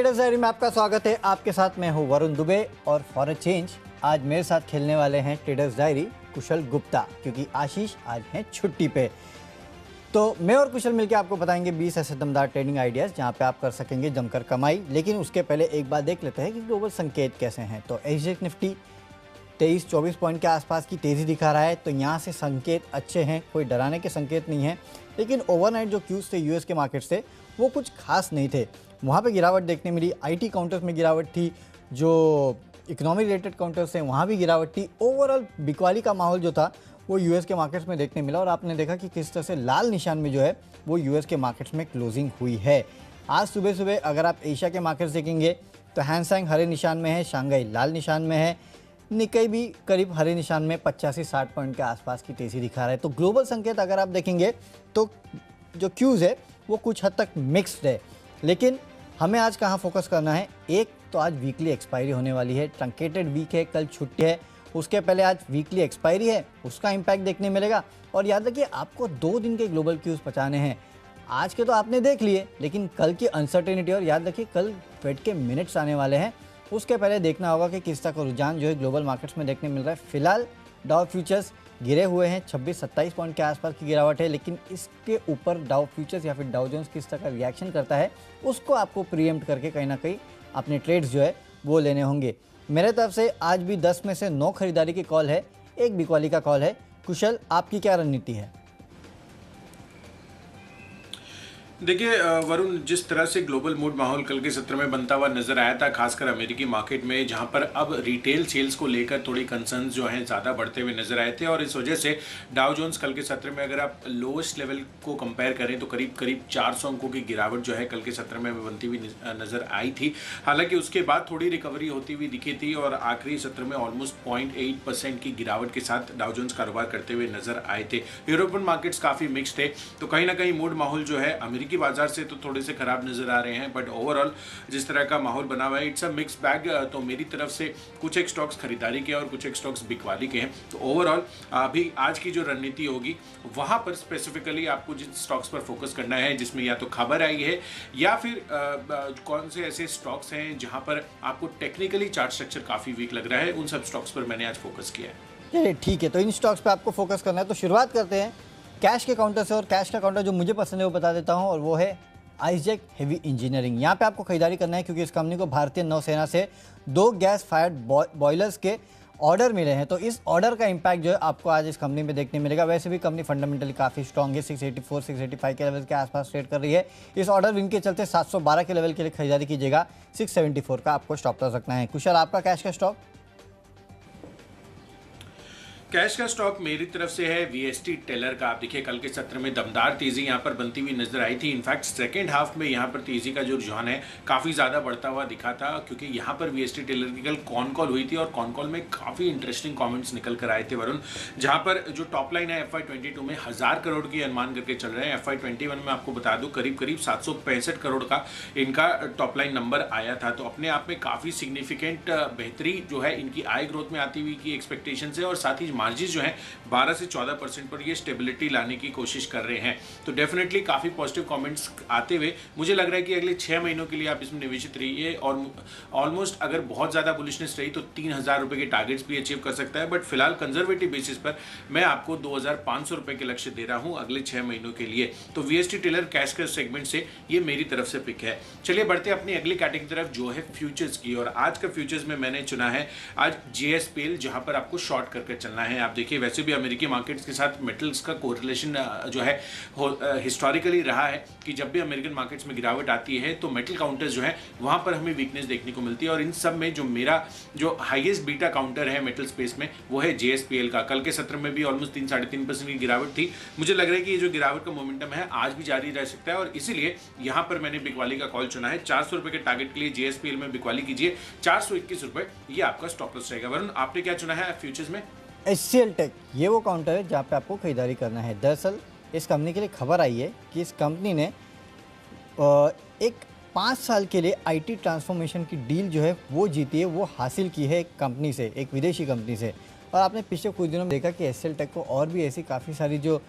Traders diary में आपका स्वागत है। आपके साथ मैं हूं वरुण दुबे और फॉर अ चेंज आज मेरे साथ खेलने वाले हैं ट्रेडर्स डायरी कुशल गुप्ता, क्योंकि आशीष आज हैं छुट्टी पे। तो मैं और कुशल मिलकर आपको बताएंगे 20 ऐसे दमदार ट्रेडिंग आइडियाज़ जहां पे आप कर सकेंगे जमकर कमाई। लेकिन उसके पहले एक बार देख लेते हैं कि ग्लोबल संकेत कैसे हैं। तो एसजेएक्स निफ्टी 23-24 पॉइंट के आसपास की तेज़ी दिखा रहा है, तो यहाँ से संकेत अच्छे हैं, कोई डराने के संकेत नहीं है। लेकिन ओवरनाइट जो क्यूज़ थे यूएस के मार्केट से वो कुछ खास नहीं थे, वहाँ पे गिरावट देखने मिली। आईटी काउंटर्स में गिरावट थी, जो इकोनॉमी रिलेटेड काउंटर्स हैं वहाँ भी गिरावट थी। ओवरऑल बिकवाली का माहौल जो था वो यूएस के मार्केट्स में देखने मिला और आपने देखा कि किस तरह से लाल निशान में जो है वो यूएस के मार्केट्स में क्लोजिंग हुई है। आज सुबह सुबह अगर आप एशिया के मार्केट्स देखेंगे तो हैंगसेंग हरे निशान में है, शांघाई लाल निशान में है, निकाई भी करीब हरे निशान में 85-60 पॉइंट के आसपास की तेज़ी दिखा रहा है। तो ग्लोबल संकेत अगर आप देखेंगे तो जो क्यूज़ है वो कुछ हद तक मिक्स्ड है। लेकिन हमें आज कहाँ फोकस करना है, एक तो आज वीकली एक्सपायरी होने वाली है, ट्रंकेटेड वीक है, कल छुट्टी है, उसके पहले आज वीकली एक्सपायरी है, उसका इम्पैक्ट देखने मिलेगा। और याद रखिए आपको 2 दिन के ग्लोबल क्यूज़ बचाने हैं। आज के तो आपने देख लिए, लेकिन कल की अनसर्टेनिटी, और याद रखिए कल फेड के मिनट्स आने वाले हैं, उसके पहले देखना होगा कि किस तरह का रुझान जो है ग्लोबल मार्केट्स में देखने मिल रहा है। फिलहाल डाउ फ्यूचर्स गिरे हुए हैं, 26-27 पॉइंट के आसपास की गिरावट है। लेकिन इसके ऊपर डाउ फ्यूचर्स या फिर डाउ जोन्स किस तरह का रिएक्शन करता है उसको आपको प्रीएम्प्ट करके कहीं ना कहीं अपने ट्रेड्स जो है वो लेने होंगे। मेरे तरफ से आज भी 10 में से 9 खरीदारी की कॉल है, 1 बिकवाली का कॉल है। कुशल, आपकी क्या रणनीति है? देखिए वरुण, जिस तरह से ग्लोबल मूड माहौल कल के सत्र में बनता हुआ नजर आया था, खासकर अमेरिकी मार्केट में, जहां पर अब रिटेल सेल्स को लेकर थोड़ी कंसर्न्स जो हैं ज़्यादा बढ़ते हुए नजर आए थे। और इस वजह से डाउ जोन्स कल के सत्र में अगर आप लोएस्ट लेवल को कंपेयर करें तो करीब करीब 400 अंकों की गिरावट जो है कल के सत्र में बनती हुई नजर आई थी। हालांकि उसके बाद थोड़ी रिकवरी होती हुई दिखी थी और आखिरी सत्र में ऑलमोस्ट 0.8% की गिरावट के साथ डाउ जोन्स कारोबार करते हुए नजर आए थे। यूरोपियन मार्केट्स काफ़ी मिक्स थे, तो कहीं ना कहीं मूड माहौल जो है अमेरिकी बाजार से तो थोड़े से खराब नजर आ रहे हैं, बट ओवरऑल जिस तरह का माहौल बना हुआ है इट्स अ मिक्स बैग। तो मेरी तरफ से कुछ एक स्टॉक्स खरीदारी के और कुछ एक स्टॉक्स बिकवाली के हैं। तो ओवरऑल अभी आज की जो रणनीति होगी वहां पर स्पेसिफिकली आपको जिन स्टॉक्स पर फोकस करना है, जिसमें या तो खबर आई है या फिर कौन से ऐसे स्टॉक्स हैं जहां पर आपको टेक्निकली चार्ट स्ट्रक्चर काफी वीक लग रहा है, उन सब स्टॉक्स पर मैंने आज फोकस किया है। चलिए ठीक है, तो इन स्टॉक्स पे आपको फोकस करना है। तो शुरुआत करते हैं कैश के काउंटर से, और कैश का काउंटर जो मुझे पसंद है वो बता देता हूं, और वो है आइजैक हेवी इंजीनियरिंग। यहाँ पे आपको खरीदारी करना है क्योंकि इस कंपनी को भारतीय नौसेना से 2 गैस फायर्ड बॉयलर्स के ऑर्डर मिले हैं। तो इस ऑर्डर का इम्पैक्ट जो है आपको आज इस कंपनी में देखने मिलेगा। वैसे भी कंपनी फंडामेंटली काफ़ी स्ट्रॉन्ग है, 684-685 के लेवल के आसपास ट्रेड कर रही है। इस ऑर्डर विन के चलते 712 के लेवल के लिए खरीदारी कीजिएगा, 674 का आपको स्टॉप लॉस रखना है। कुशल, आपका कैश का स्टॉक? कैश का स्टॉक मेरी तरफ से है वीएसटी टेलर का। आप देखिए कल के सत्र में दमदार तेजी यहां पर बनती हुई नजर आई थी। इनफैक्ट सेकेंड हाफ में यहां पर तेजी का जो रुझान है काफ़ी ज़्यादा बढ़ता हुआ दिखा था, क्योंकि यहां पर वीएसटी टेलर की कल कॉन कॉल हुई थी और कॉन कॉल में काफ़ी इंटरेस्टिंग कमेंट्स निकल कर आए थे वरुण, जहां पर जो टॉप लाइन है FY22 में 1000 करोड़ की अनुमान करके चल रहे हैं। FY21 में आपको बता दूं करीब करीब 765 करोड़ का इनका टॉप लाइन नंबर आया था। तो अपने आप में काफ़ी सिग्निफिकेंट बेहतरी जो है इनकी आय ग्रोथ में आती हुई की एक्सपेक्टेशन है, और साथ ही मार्जिन जो है 12 से 14% पर ये स्टेबिलिटी लाने की कोशिश कर रहे हैं। तो डेफिनेटली काफ़ी पॉजिटिव कमेंट्स आते हुए मुझे लग रहा है कि अगले 6 महीनों के लिए आप इसमें निवेशित रहिए, और ऑलमोस्ट अगर बहुत ज़्यादा बुलिशनेस रही तो 3000 रुपये के टारगेट्स भी अचीव कर सकता है। बट फिलहाल कंजर्वेटिव बेसिस पर मैं आपको 2500 रुपये के लक्ष्य दे रहा हूँ अगले 6 महीनों के लिए। तो वीएसटी टेलर कैश के सेगमेंट से ये मेरी तरफ से पिक है। चलिए बढ़ते अपनी अगली कैटेगरी की तरफ जो है फ्यूचर्स की, और आज का फ्यूचर्स में मैंने चुना है आज JSPL, जहाँ पर आपको शॉर्ट करके चलना है। आप देखिए वैसे भी अमेरिकी मार्केट्स के साथ मेटल्स का कोरिलेशन जो है हिस्टोरिकली रहा है कि जब भी अमेरिकन मार्केट्स में गिरावट आती है तो मेटल काउंटर्स जो है वहां पर हमें वीकनेस देखने को मिलती है। और इन सब में जो मेरा जो हाईएस्ट बीटा काउंटर है मेटल स्पेस में वो है JSPL का। कल के सत्र में भी ऑलमोस्ट 3-3.5% की गिरावट थी। मुझे लग रहा है कि ये जो गिरावट का मोमेंटम है आज भी जारी रह सकता है, और इसीलिए यहाँ पर मैंने बिकवाली का कॉल चुना है। 400 रुपये के टारगेट के लिए JSPL में बिकवाली कीजिए, 421 रुपये ये आपका स्टॉप लॉस रहेगा। वरुण, आपने क्या चुना है फ्यूचर्स में? HCL टेक, ये वो काउंटर है जहाँ पे आपको खरीदारी करना है। दरअसल इस कंपनी के लिए खबर आई है कि इस कंपनी ने एक 5 साल के लिए IT ट्रांसफॉर्मेशन की डील जो है वो जीती है, वो हासिल की है एक कंपनी से, एक विदेशी कंपनी से। और आपने पिछले कुछ दिनों में देखा कि HCL टेक को और भी ऐसी काफ़ी सारी जो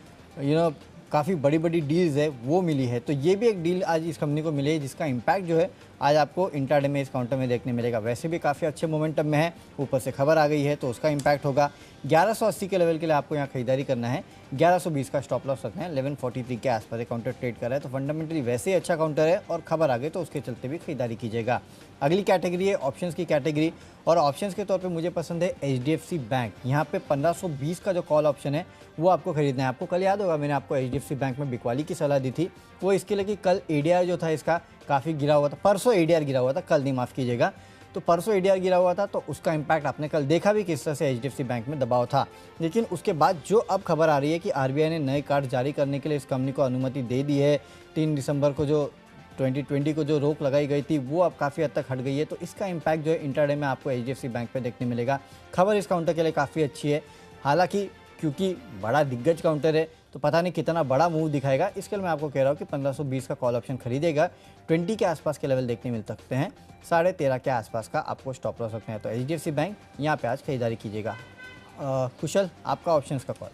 काफ़ी बड़ी बड़ी डील्स है वो मिली है। तो ये भी एक डील आज इस कंपनी को मिली है जिसका इम्पैक्ट जो है आज आपको इंट्राडे में इस काउंटर में देखने मिलेगा। वैसे भी काफ़ी अच्छे मोमेंटम में है, ऊपर से खबर आ गई है तो उसका इम्पैक्ट होगा। 1180 के लेवल के लिए आपको यहाँ खरीदारी करना है। 1120 का स्टॉप लॉस रखना है। 1143 के आसपास एक काउंटर ट्रेड कर रहा है, तो फंडामेंटली वैसे ही अच्छा काउंटर है और खबर आ गई तो उसके चलते भी खरीदारी कीजिएगा। अगली कैटेगरी है ऑप्शंस की कैटेगरी, और ऑप्शंस के तौर पे मुझे पसंद है HDFC बैंक। यहाँ पे 1520 का जो कॉल ऑप्शन है वो आपको खरीदना है। आपको कल याद होगा मैंने आपको HDFC बैंक में बिकवाली की सलाह दी थी, वो इसके लिए कि कल ADR जो था इसका काफ़ी गिरा हुआ था। परसों ADR गिरा हुआ था, कल नहीं, माफ़ कीजिएगा। तो परसों ADR गिरा हुआ था, तो उसका इम्पैक्ट आपने कल देखा भी किस तरह से HDFC बैंक में दबाव था। लेकिन उसके बाद जो अब खबर आ रही है कि RBI ने नए कार्ड जारी करने के लिए इस कंपनी को अनुमति दे दी है। 3 दिसंबर को जो 2020 को जो रोक लगाई गई थी वो अब काफ़ी हद तक हट गई है, तो इसका इम्पैक्ट जो है इंट्राडे में आपको HDFC बैंक पे देखने मिलेगा। खबर इस काउंटर के लिए काफ़ी अच्छी है, हालांकि क्योंकि बड़ा दिग्गज काउंटर है तो पता नहीं कितना बड़ा मूव दिखाएगा। इसके लिए मैं आपको कह रहा हूँ कि 1520 का कॉल ऑप्शन खरीदेगा। 20 के आसपास के लेवल देखने मिल सकते हैं। 13.5 के आसपास का आपको स्टॉप लॉस रखना है, तो HDFC बैंक यहाँ पे आज खरीदारी कीजिएगा। कुशल, आपका ऑप्शंस का कॉल।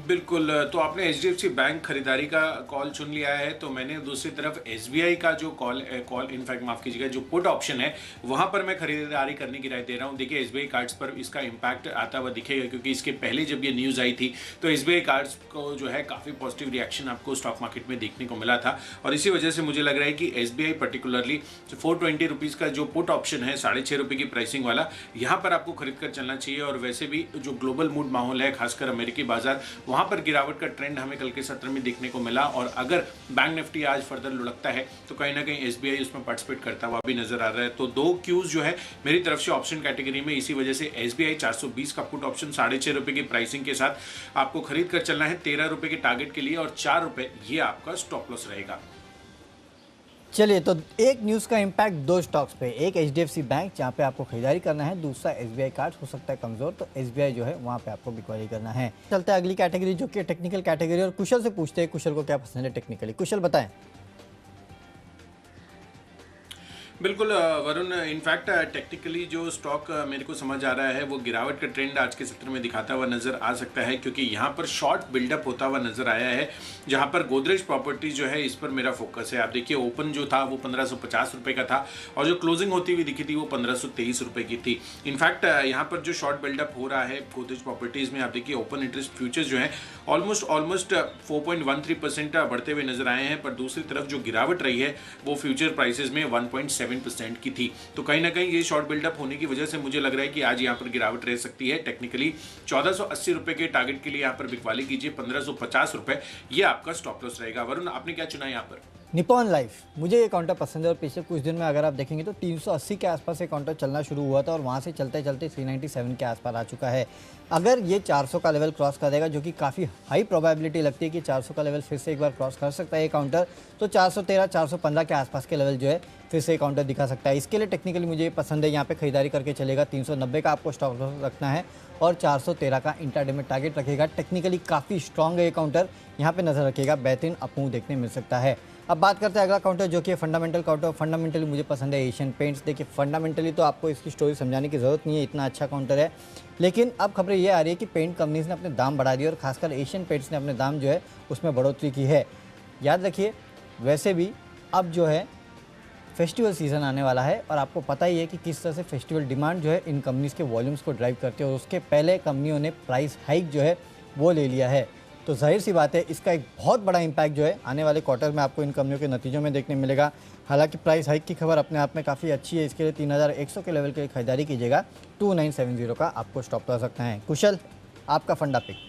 बिल्कुल, तो आपने HDFC बैंक खरीदारी का कॉल चुन लिया है, तो मैंने दूसरी तरफ SBI का जो कॉल इनफैक्ट माफ कीजिएगा, जो पुट ऑप्शन है वहां पर मैं खरीदारी करने की राय दे रहा हूं। देखिए SBI कार्ड्स पर इसका इम्पैक्ट आता हुआ दिखेगा, क्योंकि इसके पहले जब ये न्यूज़ आई थी तो SBI कार्ड्स को जो है काफ़ी पॉजिटिव रिएक्शन आपको स्टॉक मार्केट में देखने को मिला था, और इसी वजह से मुझे लग रहा है कि SBI पर्टिकुलरली 420 रुपीज़ का जो पुट ऑप्शन है 6.5 रुपये की प्राइसिंग वाला, यहाँ पर आपको खरीद कर चलना चाहिए। और वैसे भी जो ग्लोबल मूड माहौल है, खासकर अमेरिकी बाजार, वहां पर गिरावट का ट्रेंड हमें कल के सत्र में देखने को मिला, और अगर बैंक निफ्टी आज फर्दर लुढ़कता है तो कहीं ना कहीं SBI उसमें पार्टिसिपेट करता हुआ भी नजर आ रहा है। तो 2 क्यूज जो है मेरी तरफ से ऑप्शन कैटेगरी में, इसी वजह से SBI 420 का पुट ऑप्शन 6.5 रुपए की प्राइसिंग के साथ आपको खरीद कर चलना है 13 रुपए के टारगेट के लिए, और 4 रुपए ये आपका स्टॉप लॉस रहेगा। चलिए, तो एक न्यूज़ का इम्पैक्ट 2 स्टॉक्स पे, एक HDFC बैंक जहाँ पे आपको खरीदारी करना है, दूसरा SBI कार्ड हो सकता है कमज़ोर, तो SBI जो है वहाँ पे आपको बिक्वारी करना है। चलते हैं अगली कैटेगरी जो कि टेक्निकल कैटेगरी, और कुशल से पूछते हैं कुशल को क्या पसंद है टेक्निकली। कुशल बताएं। बिल्कुल वरुण, इनफैक्ट टेक्निकली जो स्टॉक मेरे को समझ आ रहा है वो गिरावट का ट्रेंड आज के सत्र में दिखाता हुआ नजर आ सकता है, क्योंकि यहाँ पर शॉर्ट बिल्डअप होता हुआ नजर आया है, जहाँ पर गोदरेज प्रॉपर्टीज जो है इस पर मेरा फोकस है। आप देखिए ओपन जो था वो 1550 रुपये का था, और जो क्लोजिंग होती हुई दिखी थी वो 1523 रुपये की थी। इनफैक्ट यहाँ पर जो शॉर्ट बिल्डअप हो रहा है गोदरेज प्रॉपर्टीज में, आप देखिए ओपन इंटरेस्ट फ्यूचर्स जो है ऑलमोस्ट 4.13% बढ़ते हुए नजर आए हैं, पर दूसरी तरफ जो गिरावट रही है वो फ्यूचर प्राइसेस में 1.7% की थी। तो कहीं ना कहीं ये शॉर्ट बिल्डअप होने की वजह से मुझे लग रहा है कि आज यहाँ पर गिरावट रह सकती है। टेक्निकली 1480 रुपए के टारगेट के लिए यहाँ पर बिकवाली कीजिए, 1550 रुपए ये आपका स्टॉप लॉस रहेगा। वरुण, आपने क्या चुना यहाँ पर? निपॉन लाइफ, मुझे ये काउंटर पसंद है, और पिछले कुछ दिन में अगर आप देखेंगे तो 380 के आसपास ये काउंटर चलना शुरू हुआ था, और वहाँ से चलते चलते 397 के आसपास आ चुका है। अगर ये 400 का लेवल क्रॉस कर देगा, जो कि काफ़ी हाई प्रोबेबिलिटी लगती है कि 400 का लेवल फिर से एक बार क्रॉस कर सकता है ये काउंटर, तो 413 415 के आसपास के लेवल जो है फिर से काउंटर दिखा सकता है। इसके लिए टेक्निकली मुझे ये पसंद है, यहाँ पे खरीदारी करके चलेगा। 390 का आपको स्टॉप लॉस रखना है, और 413 का इंट्राडे में टारगेट रखेगा। टेक्निकली काफ़ी स्ट्रॉन्ग है ये काउंटर, यहाँ पे नज़र रखिएगा, बेहतरीन अपमूव देखने मिल सकता है। अब बात करते हैं अगला काउंटर जो कि फंडामेंटल काउंटर। फंडामेंटली मुझे पसंद है एशियन पेंट्स। देखिए फंडामेंटली तो आपको इसकी स्टोरी समझाने की ज़रूरत नहीं है, इतना अच्छा काउंटर है, लेकिन अब खबरें ये आ रही है कि पेंट कंपनीज ने अपने दाम बढ़ा दिए, और खासकर एशियन पेंट्स ने अपने दाम जो है उसमें बढ़ोतरी की है। याद रखिए, वैसे भी अब जो है फेस्टिवल सीज़न आने वाला है, और आपको पता ही है कि किस तरह से फेस्टिवल डिमांड जो है इन कंपनीज़ के वॉल्यूम्स को ड्राइव करती है, और उसके पहले कंपनियों ने प्राइस हाइक जो है वो ले लिया है। तो जाहिर सी बात है इसका एक बहुत बड़ा इम्पैक्ट जो है आने वाले क्वार्टर में आपको इन कंपनियों के नतीजों में देखने मिलेगा। हालांकि प्राइस हाइक की खबर अपने आप में काफ़ी अच्छी है, इसके लिए 3100 के लेवल के लिए खरीदारी कीजिएगा। 2970 का आपको स्टॉप लॉस रखना है। कुशल, आपका फंडा पिक।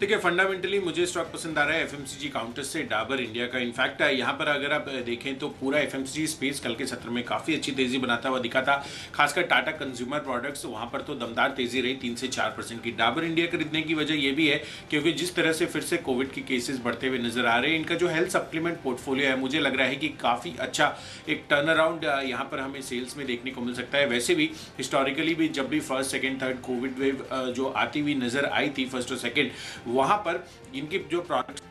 देखिए फंडामेंटली मुझे स्टॉक पसंद आ रहा है FMCG काउंटर्स से डाबर इंडिया का। इनफैक्ट यहाँ पर अगर आप देखें तो पूरा FMCG स्पेस कल के सत्र में काफ़ी अच्छी तेज़ी बनाता हुआ दिखा था, खासकर टाटा कंज्यूमर प्रोडक्ट्स, वहाँ पर तो दमदार तेज़ी रही 3 से 4% की। डाबर इंडिया खरीदने की वजह यह भी है क्योंकि जिस तरह से फिर से कोविड के केसेस बढ़ते हुए नजर आ रहे हैं, इनका जो हेल्थ सप्लीमेंट पोर्टफोलियो है मुझे लग रहा है कि काफ़ी अच्छा एक टर्न अराउंड यहाँ पर हमें सेल्स में देखने को मिल सकता है। वैसे भी हिस्टोरिकली भी जब भी first second third Covid wave जो आती हुई नजर आई थी, फर्स्ट और सेकेंड, वहाँ पर इनके जो प्रोडक्ट्स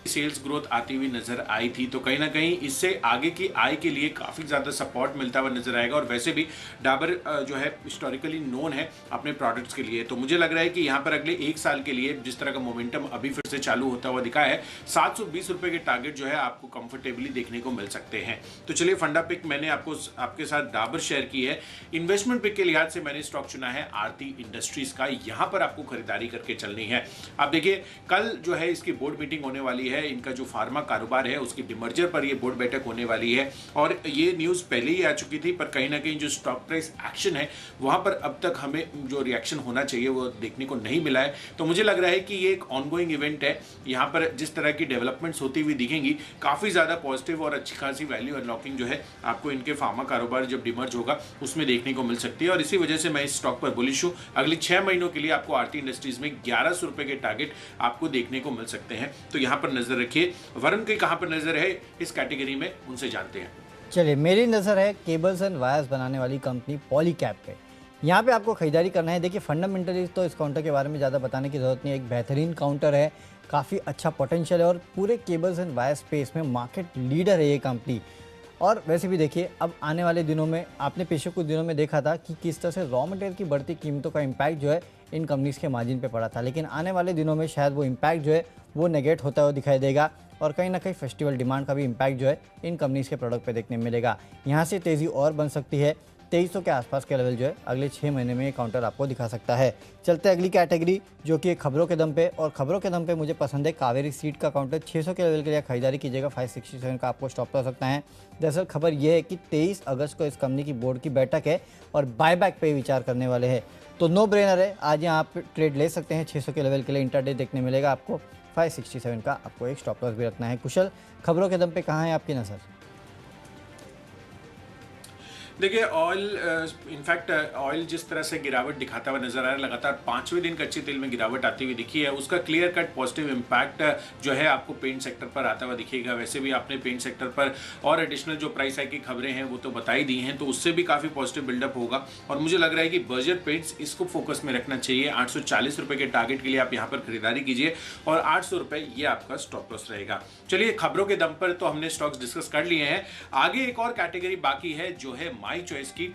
सेल्स ग्रोथ आती हुई नजर आई थी, तो कहीं ना कहीं इससे आगे की आय के लिए काफी ज्यादा सपोर्ट मिलता हुआ नजर आएगा। और वैसे भी डाबर जो है हिस्टोरिकली नोन है अपने प्रोडक्ट्स के लिए, तो मुझे लग रहा है कि यहाँ पर अगले एक साल के लिए जिस तरह का मोमेंटम अभी फिर से चालू होता हुआ दिखा है, 720 रुपए के टारगेट जो है आपको कंफर्टेबली देखने को मिल सकते हैं। तो चलिए, फंडा पिक मैंने आपके साथ डाबर शेयर की है। इन्वेस्टमेंट पिक के लिहाज से मैंने स्टॉक चुना है आरती इंडस्ट्रीज का। यहां पर आपको खरीदारी करके चलनी है। आप देखिए, कल जो है इसकी बोर्ड मीटिंग होने वाली है। इनका जो फार्मा कारोबार है उसकी डिमर्जर पर ये बोर्ड बैठक होने वाली है, और ये न्यूज पहले ही आ चुकी थी, पर कहीं ना कहीं जो स्टॉक प्राइस एक्शन है वहां पर अब तक हमें जो रिएक्शन होना चाहिए वो देखने को नहीं मिला है। तो मुझे लग रहा है कि ये एक ऑनगोइंग इवेंट है। यहां पर जिस तरह की डेवलपमेंट्स होती हुई दिखेंगी, काफी ज्यादा पॉजिटिव और अच्छी खासी वैल्यू अनलॉकिंग जो है आपको इनके फार्मा कारोबार जब डिमर्ज होगा उसमें देखने को मिल सकती है। और इसी वजह से मैं इस स्टॉक पर बुलिश हूं। अगले 6 महीनों के लिए आपको आरती इंडस्ट्रीज में 1100 रुपए के टारगेट आपको देखने को मिल सकते हैं। तो यहां पर नजर रखिए। वरुण की कहां पर नजर है इस कैटेगरी में, उनसे जानते हैं। चलिए, मेरी नज़र है केबल्स एंड वायर्स बनाने वाली कंपनी पॉलीकैब पे। यहाँ पे आपको खरीदारी करना है। देखिए, फंडामेंटली तो इस काउंटर के बारे में ज़्यादा बताने की ज़रूरत नहीं है। एक बेहतरीन काउंटर है, काफ़ी अच्छा पोटेंशियल है और पूरे केबल्स एंड वायर स्पेस में मार्केट लीडर है ये कंपनी। और वैसे भी देखिए, अब आने वाले दिनों में आपने पिछले कुछ दिनों में देखा था कि किस तरह से रॉ मटेरियल की बढ़ती कीमतों का इम्पैक्ट जो है इन कंपनीज़ के मार्जिन पे पड़ा था, लेकिन आने वाले दिनों में शायद वो इम्पैक्ट जो है वो नेगेट होता हुआ दिखाई देगा। और कहीं ना कहीं फेस्टिवल डिमांड का भी इम्पैक्ट जो है इन कंपनीज़ के प्रोडक्ट पे देखने मिलेगा। यहाँ से तेज़ी और बन सकती है। 2300 के आसपास के लेवल जो है अगले 6 महीने में ये काउंटर आपको दिखा सकता है। चलते अगली कैटेगरी, जो कि खबरों के दम पे, और खबरों के दम पे मुझे पसंद है कावेरी सीड का काउंटर। 600 के लेवल के लिए खरीदारी कीजिएगा। 567 का आपको स्टॉप लॉस सकता है। दरअसल खबर यह है कि 23 अगस्त को इस कंपनी की बोर्ड की बैठक है और बायबैक पे विचार करने वाले हैं, तो नो ब्रेनर है। आज यहाँ आप ट्रेड ले सकते हैं। 600 के लेवल के लिए इंटरडे देखने मिलेगा आपको। 567 का आपको एक स्टॉप लॉस भी रखना है। कुशल, खबरों के दम पे कहाँ है आपकी नज़र? देखिए, ऑयल इनफैक्ट ऑयल जिस तरह से गिरावट दिखाता हुआ नजर आ रहा है, लगातार 5वें दिन कच्चे तेल में गिरावट आती हुई दिखी है। उसका क्लियर कट पॉजिटिव इम्पैक्ट जो है आपको पेंट सेक्टर पर आता हुआ दिखेगा। वैसे भी आपने पेंट सेक्टर पर और एडिशनल जो प्राइस हाइक की खबरें हैं वो तो बताई दी हैं, तो उससे भी काफ़ी पॉजिटिव बिल्डअप होगा। और मुझे लग रहा है कि बर्जर पेंट्स इसको फोकस में रखना चाहिए। 840 रुपये के टारगेट के लिए आप यहाँ पर खरीदारी कीजिए और 800 रुपये ये आपका स्टॉप लॉस रहेगा। चलिए, खबरों के दम पर तो हमने स्टॉक्स डिस्कस कर लिए हैं। आगे एक और कैटेगरी बाकी है जो है माई चॉइस की।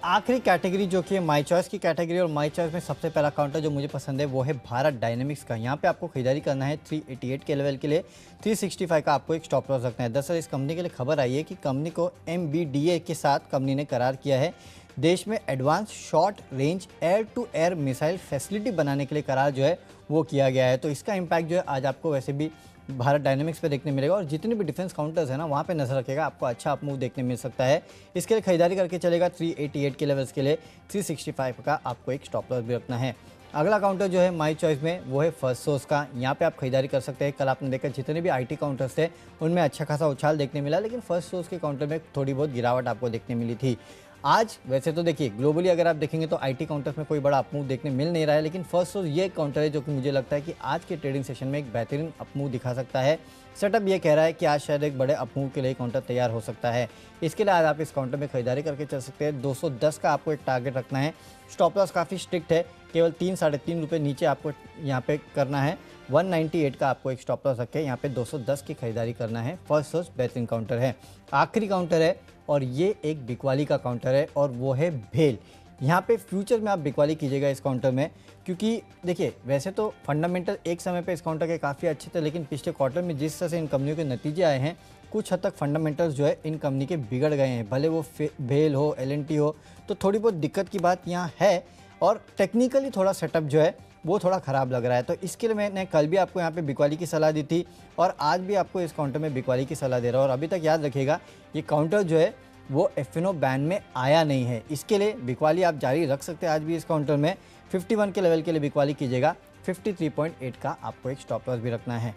आखिरी कैटेगरी जो कि माई चॉइस की कैटेगरी, और माई चॉइस में सबसे पहला काउंटर जो मुझे पसंद है वो है भारत डायनेमिक्स का। यहाँ पे आपको खरीदारी करना है 388 के लेवल के लिए। 365 का आपको एक स्टॉप लॉस रखना है। दरअसल इस कंपनी के लिए खबर आई है कि कंपनी को MBDA के साथ कंपनी ने करार किया है। देश में advance short range air to air missile facility बनाने के लिए करार जो है वो किया गया है। तो इसका इम्पैक्ट जो है आज आपको वैसे भी भारत डायनेमिक्स पे देखने मिलेगा, और जितने भी डिफेंस काउंटर्स है ना वहाँ पे नजर रखेगा, आपको अच्छा अप मूव देखने मिल सकता है। इसके लिए खरीदारी करके चलेगा 388 के लेवल्स के लिए। 365 का आपको एक स्टॉप लॉस भी रखना है। अगला काउंटर जो है माई चॉइस में वो है फर्स्ट सोर्स का। यहाँ पे आप खरीदारी कर सकते हैं। कल आपने देखा जितने भी IT काउंटर्स थे उनमें अच्छा खासा उछाल देखने मिला, लेकिन फर्स्ट सोर्स के काउंटर में थोड़ी बहुत गिरावट आपको देखने मिली थी। आज वैसे तो देखिए, ग्लोबली अगर आप देखेंगे तो IT काउंटर्स में कोई बड़ा अपमूव देखने मिल नहीं रहा है, लेकिन फर्स्ट सोर्स ये काउंटर है जो कि मुझे लगता है कि आज के ट्रेडिंग सेशन में एक बेहतरीन अपमूव दिखा सकता है। सेटअप ये कह रहा है कि आज शायद एक बड़े अपमूव के लिए काउंटर तैयार हो सकता है। इसके लिए आज आप इस काउंटर में खरीदारी करके चल सकते हैं। 210 का आपको एक टारगेट रखना है। स्टॉप लॉस काफ़ी स्ट्रिक्ट है, केवल 3-3.5 रुपये नीचे आपको यहाँ पे करना है। 198 का आपको एक स्टॉप लॉस रखे, यहाँ पे 210 की खरीदारी करना है। फर्स्ट सोर्स बेहतरीन काउंटर है। आखिरी काउंटर है और ये एक बिकवाली का काउंटर है, और वो है भेल। यहाँ पे फ्यूचर में आप बिकवाली कीजिएगा इस काउंटर में, क्योंकि देखिए वैसे तो फंडामेंटल एक समय पे इस काउंटर के काफ़ी अच्छे थे, लेकिन पिछले क्वार्टर में जिस तरह से इन कंपनियों के नतीजे आए हैं, कुछ हद तक फंडामेंटल्स जो है इन कंपनी के बिगड़ गए हैं। भले वो भेल हो, L&T हो, तो थोड़ी बहुत दिक्कत की बात यहाँ है, और टेक्निकली थोड़ा सेटअप जो है वो थोड़ा ख़राब लग रहा है। तो इसके लिए मैंने कल भी आपको यहाँ पे बिकवाली की सलाह दी थी, और आज भी आपको इस काउंटर में बिकवाली की सलाह दे रहा हूँ। और अभी तक याद रखिएगा, ये काउंटर जो है वो FNO बैन में आया नहीं है। इसके लिए बिकवाली आप जारी रख सकते हैं आज भी इस काउंटर में। 51 के लेवल के लिए बिकवाली कीजिएगा। 53.8 का आपको एक स्टॉप लॉस भी रखना है।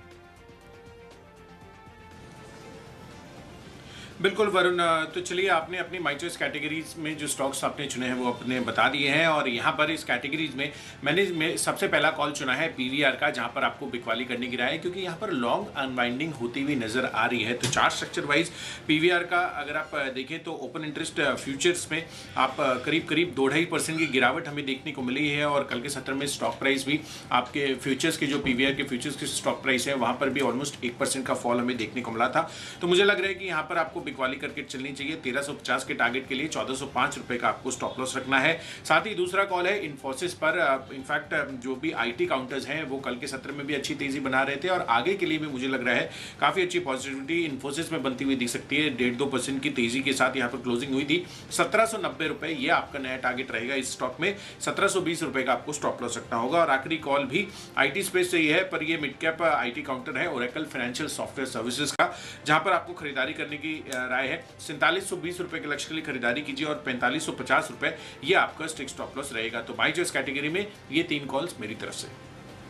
बिल्कुल वरुण, तो चलिए आपने अपनी माई चॉइस कैटेगरीज में जो स्टॉक्स आपने चुने हैं वो अपने बता दिए हैं और यहाँ पर इस कैटेगरीज में मैंने सबसे पहला कॉल चुना है पीवीआर का, जहाँ पर आपको बिकवाली करने की राय है क्योंकि यहाँ पर लॉन्ग अनवाइंडिंग होती हुई नजर आ रही है। तो चार्ट स्ट्रक्चर वाइज पीवीआर का अगर आप देखें तो ओपन इंटरेस्ट फ्यूचर्स में आप करीब करीब 2.5% की गिरावट हमें देखने को मिली है और कल के सत्र में स्टॉक प्राइस भी आपके फ्यूचर्स के जो पीवीआर के फ्यूचर्स की स्टॉक प्राइस है वहाँ पर भी ऑलमोस्ट 1% का फॉल हमें देखने को मिला था। तो मुझे लग रहा है कि यहाँ पर आपको बिकवाली करके चलनी चाहिए। 1350 के टारगेट के लिए 1405 रुपए का आपको स्टॉप लॉस रखना है। साथ ही दूसरा कॉल है इन्फोसिस पर। इनफैक्ट जो भी आईटी काउंटर्स हैं वो कल के सत्र में भी अच्छी तेजी बना रहे थे और आगे के लिए भी मुझे लग रहा है काफी अच्छी पॉजिटिविटी इन्फोसिस में बनती हुई दिख सकती है। 1.5-2% की तेजी के साथ यहाँ पर क्लोजिंग हुई थी 1790 रुपए, ये आपका नया टारगेट रहेगा। इस स्टॉक में 1720 रुपए का आपको स्टॉप लॉस रखना होगा। और आखिरी कॉल भी आईटी स्पेस से ही है, पर ये मिड कैप आईटी काउंटर है ओरेकल फाइनेंशियल सॉफ्टवेयर सर्विसेज का, जहां पर आपको खरीदारी करने की राय है। 4720 रुपए के लक्ष्य के लिए खरीदारी कीजिए और 4550 रुपए ये आपका स्टिक स्टॉप लॉस रहेगा। तो माई चॉइस कैटेगरी में ये 3 कॉल्स मेरी तरफ से।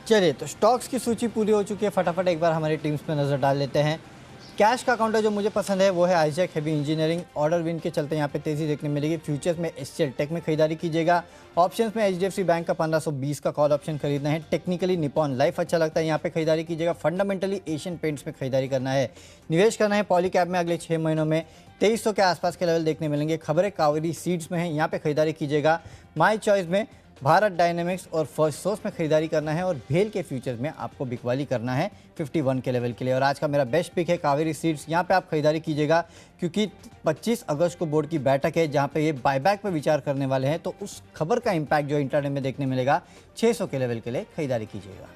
चलिए, तो स्टॉक्स की सूची पूरी हो चुकी है, फटाफट एक बार हमारी टीम्स पे नज़र डाल लेते हैं। कैश का काउंटर जो मुझे पसंद है वो है Isaac heavy engineering. Order win के चलते यहाँ पे तेज़ी देखने मिलेगी। फ्यूचर्स में एचसीएल टेक में खरीदारी कीजिएगा। ऑप्शंस में एचडीएफसी बैंक का 1520 का कॉल ऑप्शन खरीदना है। टेक्निकली निपॉन लाइफ अच्छा लगता है, यहाँ पे खरीदारी कीजिएगा। फंडामेंटली एशियन पेंट्स में खरीदारी करना है। निवेश करना है पॉलीकैब में अगले 6 महीनों में 2300 के आसपास के लेवल देखने मिलेंगे। खबरें कावेरी सीड्स में है, यहाँ पे खरीदारी कीजिएगा। माई चॉइस में भारत डायनेमिक्स और फर्स्ट सोर्स में खरीदारी करना है और भेल के फ्यूचर्स में आपको बिकवाली करना है 51 के लेवल के लिए। और आज का मेरा बेस्ट पिक है कावेरी सीड्स, यहाँ पे आप खरीदारी कीजिएगा क्योंकि 25 अगस्त को बोर्ड की बैठक है जहाँ पे ये बायबैक पर विचार करने वाले हैं। तो उस खबर का इम्पैक्ट जो इंटरडे में देखने मिलेगा 600 के लेवल के लिए खरीदारी कीजिएगा।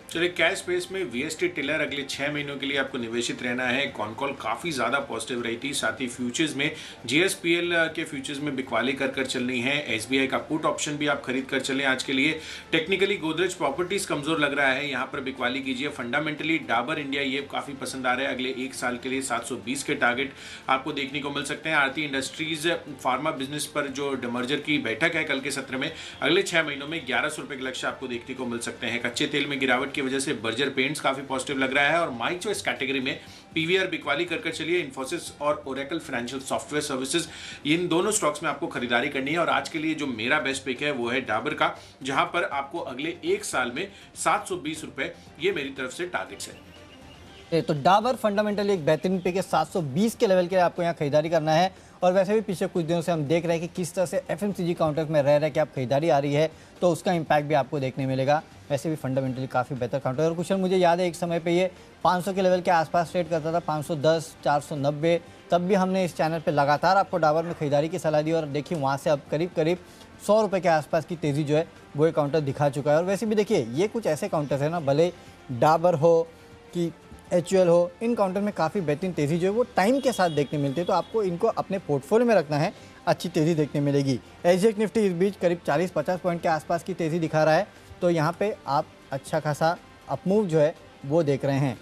चलिए, कैश स्पेस में वीएसटी टेलर अगले 6 महीनों के लिए आपको निवेशित रहना है। कॉल काफ़ी ज़्यादा पॉजिटिव रही थी। साथ ही फ्यूचर्स में जीएसपीएल के फ्यूचर्स में बिकवाली कर चलनी है। एसबीआई का पुट ऑप्शन भी आप खरीद कर चलें आज के लिए। टेक्निकली गोदरेज प्रॉपर्टीज कमजोर लग रहा है, यहाँ पर बिकवाली कीजिए। फंडामेंटली डाबर इंडिया ये काफ़ी पसंद आ रहा है। अगले 1 साल के लिए 720 के टारगेट आपको देखने को मिल सकते हैं। आरती इंडस्ट्रीज फार्मा बिजनेस पर जो डमर्जर की बैठक है कल के सत्र में, अगले 6 महीनों में 1100 रुपये के लक्ष्य आपको देखने को मिल सकते हैं। कच्चे तेल में गिरावट की वजह से बर्जर पेंट्स काफी पॉजिटिव लग रहा है। और माई चॉइस कैटेगरी में पीवीआर बिकवाली कर चलिए। इन्फोसिस और ओरेकल फाइनेंशियल सॉफ्टवेयर सर्विसेज, इन दोनों स्टॉक्स में आपको खरीदारी करनी है। और आज के लिए जो मेरा बेस्ट पिक है वो है डाबर का, जहां पर आपको अगले 1 साल में 720 रुपए ये मेरी तरफ से टारगेट्स है। तो डाबर फंडामेंटली एक बेहतरीन पिक है। 720 के लेवल के लिए आपको यहाँ खरीदारी करना है। और वैसे भी पिछले कुछ दिनों से हम देख रहे हैं कि किस तरह से एफएमसीजी काउंटर्स में रह रहे कि आप खरीदारी आ रही है, तो उसका इम्पैक्ट भी आपको देखने मिलेगा। वैसे भी फंडामेंटली काफ़ी बेहतर काउंटर। और कुशल, मुझे याद है एक समय पे ये 500 के लेवल के आसपास ट्रेड करता था, 510, 490। तब भी हमने इस चैनल पे लगातार आपको डाबर में खरीदारी की सलाह दी और देखिए वहाँ से अब करीब करीब 100 रुपये के आसपास की तेज़ी जो है वो ये काउंटर दिखा चुका है। और वैसे भी देखिए ये कुछ ऐसे काउंटर्स हैं ना, भले डाबर हो कि एचयूएल हो, इन काउंटर में काफ़ी बेहतरीन तेज़ी जो है वो टाइम के साथ देखने मिलती है। तो आपको इनको अपने पोर्टफोलियो में रखना है, अच्छी तेज़ी देखने मिलेगी। एसजीएक्स निफ्टी इस बीच करीब 40-50 पॉइंट के आसपास की तेज़ी दिखा रहा है, तो यहाँ पे आप अच्छा खासा अपमूव जो है वो देख रहे हैं।